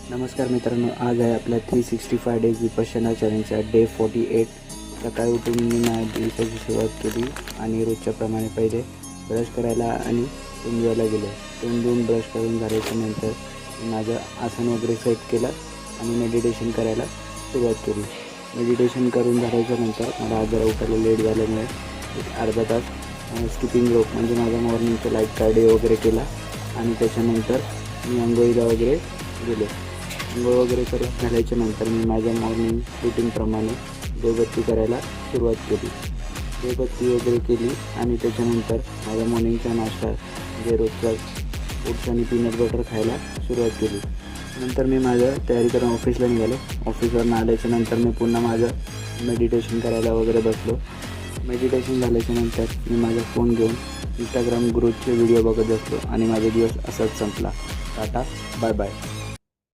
नमस्कार मित्रांनो, आज आहे आपल्या 365 डेज विपश्यना चॅलेंजचा डे 48। सकाळी उठून मी माझ्या दिवसाची सुरुवात केली आणि रोजच्याप्रमाणे पहिले ब्रश करायला आणि तोंड धुवायला गेलो। तोंड धुवून ब्रश करून झाल्याच्यानंतर माझं आसन वगैरे सेट केलं आणि मेडिटेशन करायला सुरुवात केली। मेडिटेशन करून झाल्याच्यानंतर मला आज जरा उठायला लेट झाल्यामुळे एक अर्धा तास स्किपिंग रोप म्हणजे माझा मॉर्निंगचा लाईट कार्डिओ वगैरे केला आणि त्याच्यानंतर मी अंघोळीला वगैरे गेलो। अंघोळ वगैरे करून झाल्याच्यानंतर मी माझ्या मॉर्निंग रुटीनप्रमाणे देवबत्ती करायला सुरुवात केली। देवबत्ती वगैरे केली आणि त्याच्यानंतर माझ्या मॉर्निंगचा नाश्ता म्हणजे रोजचा ओट्स आणि पीनट बटर खायला सुरुवात केली। नंतर मी माझं तयारी करून ऑफिसला निघालो। ऑफिसवरून आल्याच्यानंतर मी पुन्हा माझं मेडिटेशन करायला वगैरे बसलो। मेडिटेशन झाल्याच्यानंतर मी माझा फोन घेऊन इंस्टाग्राम ग्रुपचे व्हिडिओ बघत बसलो आणि माझा दिवस असाच संपला। Tata, bye bye.